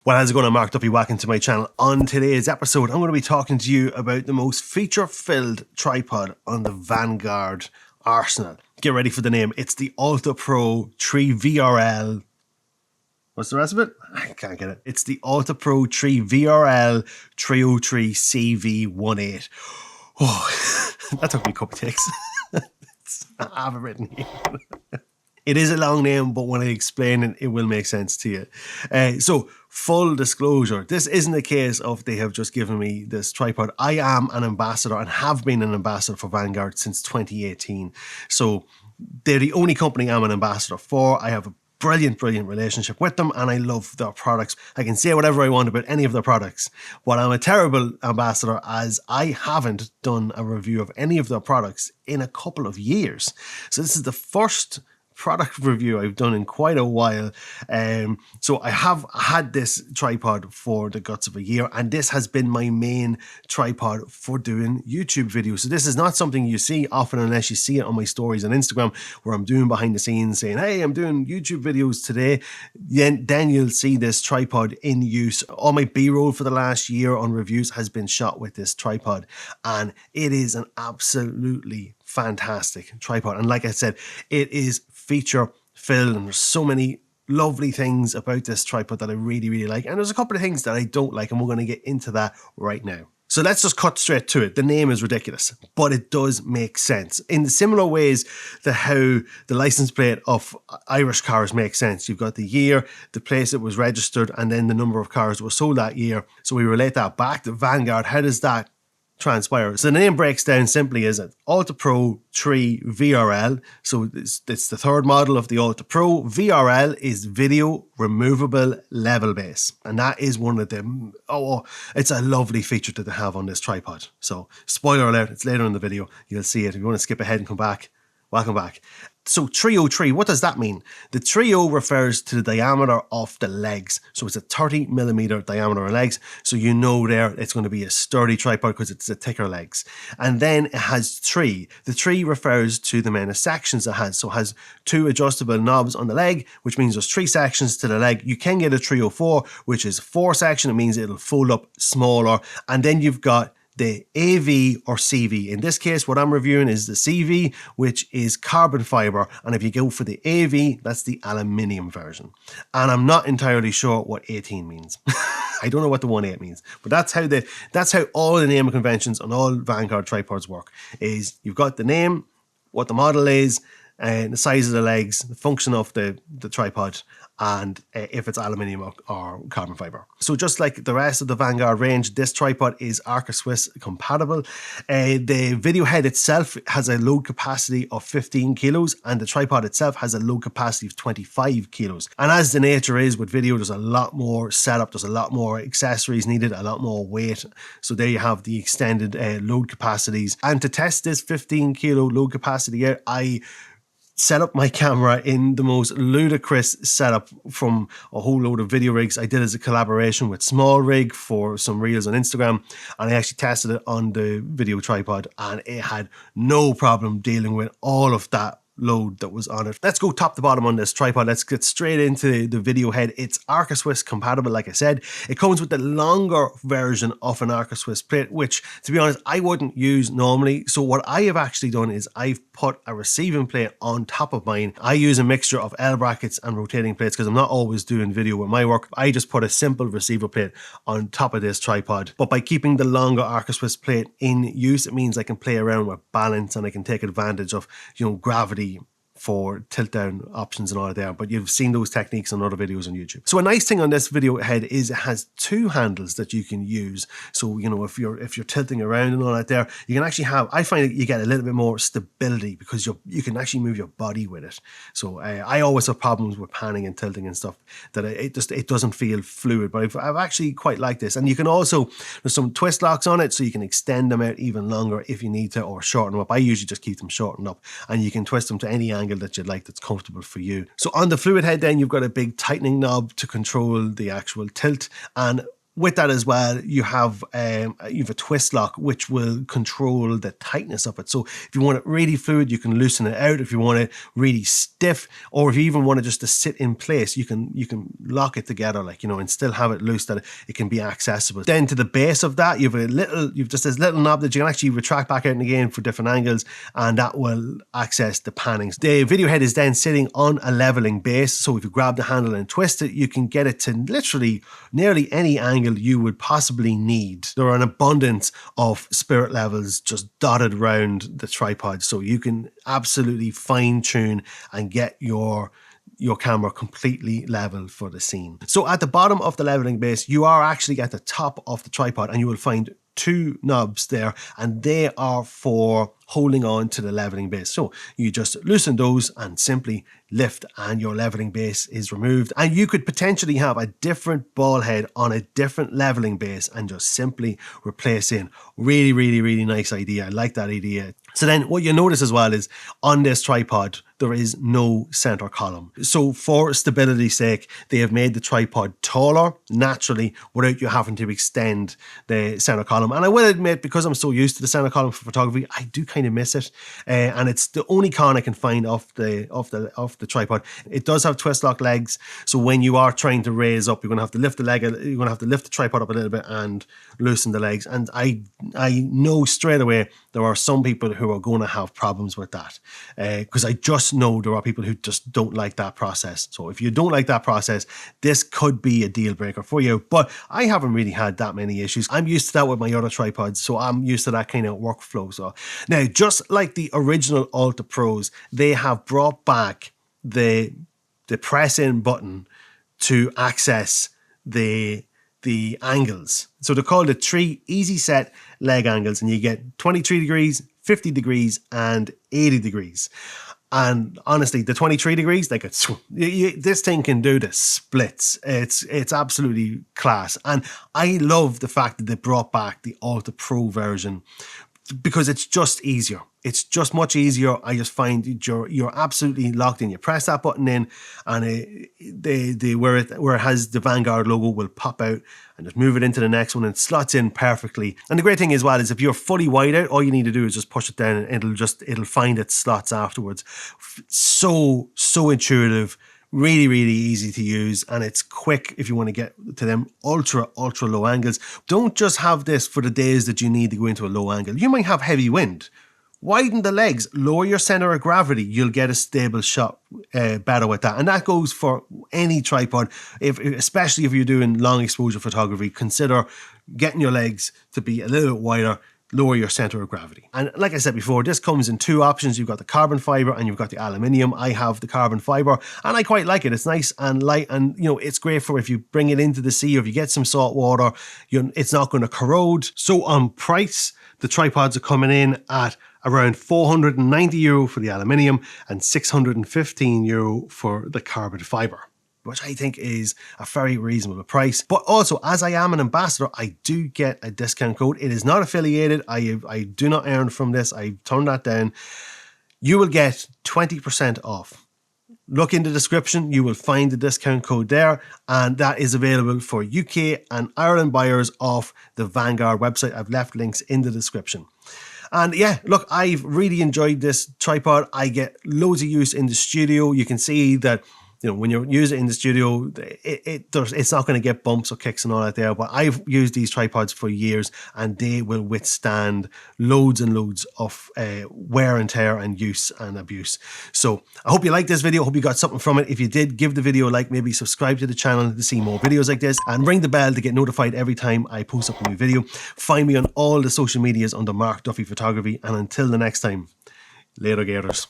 Well, how's it going? I'm Mark Duffy. Welcome to my channel. On today's episode, I'm going to be talking to you about the most feature-filled tripod on the Vanguard arsenal. Get ready for the name. It's the Alta Pro 3 VRL. What's the rest of it? I can't get it. It's the Alta Pro 3 VRL 303 CV18. Oh, that took me a couple of takes. I have it written here. It is a long name, but when I explain it, it will make sense to you. So, full disclosure, this isn't a case of they have just given me this tripod. I am an ambassador and have been an ambassador for Vanguard since 2018. So, they're the only company I'm an ambassador for. I have a brilliant relationship with them and I love their products. I can say whatever I want about any of their products, but I'm a terrible ambassador as I haven't done a review of any of their products in a couple of years. So, this is the first product review I've done in quite a while. So I have had this tripod for the guts of a year, and this has been my main tripod for doing YouTube videos. So this is not something you see often unless you see it on my stories on Instagram where I'm doing behind the scenes saying, hey, I'm doing YouTube videos today. Then you'll see this tripod in use. All my B-roll for the last year on reviews has been shot with this tripod, and it is an absolutely fantastic tripod. And like I said, it is feature filled and there's so many lovely things about this tripod that I really like, and there's a couple of things that I don't like, and we're going to get into that right now. So let's just cut straight to it. The name is ridiculous, but it does make sense. In the similar ways that how the license plate of Irish cars makes sense. You've got the year, the place it was registered, and then the number of cars that were sold that year. So we relate that back to Vanguard. How does that transpire? So the name breaks down simply as an Alta Pro 3 VRL. So it's the third model of the Alta Pro. VRL is video removable level base, and that is one of them. It's a lovely feature that they have on this tripod. So spoiler alert, it's later in the video, you'll see it. If you want to skip ahead and come back, welcome back. So 303, what does that mean? The 30 refers to the diameter of the legs. So it's a 30mm diameter of legs. So you know there it's going to be a sturdy tripod because it's the thicker legs. And then it has 3. The 3 refers to the amount of sections it has. So it has 2 adjustable knobs on the leg, which means there's 3 sections to the leg. You can get a 304, which is 4 section. It means it'll fold up smaller. And then you've got the AV or CV. In this case, what I'm reviewing is the CV, which is carbon fiber. And if you go for the AV, that's the aluminium version. And I'm not entirely sure what 18 means. I don't know what the 18 means, but that's how all the naming conventions on all Vanguard tripods work. Is you've got the name, what the model is, and the size of the legs, the function of the tripod, and if it's aluminium or carbon fiber. So just like the rest of the Vanguard range, this tripod is Arca Swiss compatible. The video head itself has a load capacity of 15 kilos, and the tripod itself has a load capacity of 25 kilos. And as the nature is with video, there's a lot more setup, there's a lot more accessories needed, a lot more weight. So there you have the extended load capacities. And to test this 15 kilo load capacity out, I set up my camera in the most ludicrous setup from a whole load of video rigs I did as a collaboration with Small Rig for some reels on Instagram, and I actually tested it on the video tripod and it had no problem dealing with all of that load that was on it. Let's go top to bottom on this tripod. Let's get straight into the video head. It's Arca Swiss compatible, like I said. It comes with the longer version of an Arca Swiss plate, which, to be honest, I wouldn't use normally. So what I have actually done is I've put a receiving plate on top of mine. I use a mixture of L brackets and rotating plates because I'm not always doing video with my work. I just put a simple receiver plate on top of this tripod. But by keeping the longer Arca Swiss plate in use, it means I can play around with balance and I can take advantage of, gravity for tilt down options and all of that, but you've seen those techniques on other videos on YouTube. So a nice thing on this video head is it has 2 handles that you can use. So, if you're tilting around and all that there, you can actually have, I find that you get a little bit more stability because you can actually move your body with it. So I always have problems with panning and tilting and stuff that it doesn't feel fluid, but I've actually quite liked this. And you can also, there's some twist locks on it so you can extend them out even longer if you need to, or shorten them up. I usually just keep them shortened up, and you can twist them to any angle that you'd like that's comfortable for you. So on the fluid head then, you've got a big tightening knob to control the actual tilt, and with that as well, you have a twist lock which will control the tightness of it. So if you want it really fluid, you can loosen it out. If you want it really stiff, or if you even want it just to sit in place, you can lock it together, like, you know, and still have it loose that it can be accessible. Then to the base of that, you've just this little knob that you can actually retract back out and again for different angles, and that will access the pannings. The video head is then sitting on a leveling base, so if you grab the handle and twist it, you can get it to literally nearly any angle you would possibly need. There are an abundance of spirit levels just dotted around the tripod, so you can absolutely fine tune and get your camera completely level for the scene. So at the bottom of the leveling base, you are actually at the top of the tripod, and you will find two knobs there, and they are for holding on to the leveling base. So you just loosen those and simply lift, and your leveling base is removed. And you could potentially have a different ball head on a different leveling base and just simply replace in. Really, really, really nice idea. I like that idea. So then what you notice as well is on this tripod, there is no center column. So for stability's sake, they have made the tripod taller naturally without you having to extend the center column. And I will admit, because I'm so used to the center column for photography, I do kind of miss it. And it's the only con I can find off the tripod. It does have twist lock legs. So when you are trying to raise up, you're going to have to lift the leg, you're going to have to lift the tripod up a little bit and loosen the legs. And I know straight away there are some people who are going to have problems with that, because I just know there are people who just don't like that process. So if you don't like that process, this could be a deal breaker for you. But I haven't really had that many issues. I'm used to that with my other tripods, so I'm used to that kind of workflow. So now, just like the original Alta Pros, they have brought back the press in button to access the angles. So they're called the 3 easy set leg angles, and you get 23 degrees, 50 degrees and 80 degrees. And honestly, the 23 degrees, like this thing can do the splits. It's absolutely class. And I love the fact that they brought back the Alta Pro version, because it's just easier. It's just much easier. I just find you're absolutely locked in. You press that button in, and where it has the Vanguard logo will pop out, and just move it into the next one, and it slots in perfectly. And the great thing as well is if you're fully wide out, all you need to do is just push it down, and it'll find its slots afterwards. So intuitive. Really, really easy to use, and it's quick if you want to get to them ultra low angles. Don't just have this for the days that you need to go into a low angle. You might have heavy wind. Widen the legs, lower your center of gravity. You'll get a stable shot better with that. And that goes for any tripod, especially if you're doing long exposure photography. Consider getting your legs to be a little bit wider, lower your center of gravity. And like I said before, this comes in two options. You've got the carbon fiber and you've got the aluminium. I have the carbon fiber, and I quite like it. It's nice and light, and you know, it's great for if you bring it into the sea or if you get some salt water, it's not going to corrode. So on price, the tripods are coming in at around €490 for the aluminium and €615 for the carbon fiber, which I think is a very reasonable price. But also, as I am an ambassador, I do get a discount code. It is not affiliated. I do not earn from this. I turned that down. You will get 20% off. Look in the description. You will find the discount code there, and that is available for UK and Ireland buyers of the Vanguard website. I've left links in the description. And yeah, look, I've really enjoyed this tripod. I get loads of use in the studio. You can see that, you know, when you use it in the studio, it's not going to get bumps or kicks and all that there. But I've used these tripods for years, and they will withstand loads and loads of wear and tear and use and abuse. So I hope you liked this video. I hope you got something from it. If you did, give the video a like, maybe subscribe to the channel to see more videos like this, and ring the bell to get notified every time I post up a new video. Find me on all the social medias under Mark Duffy Photography. And until the next time, later gators.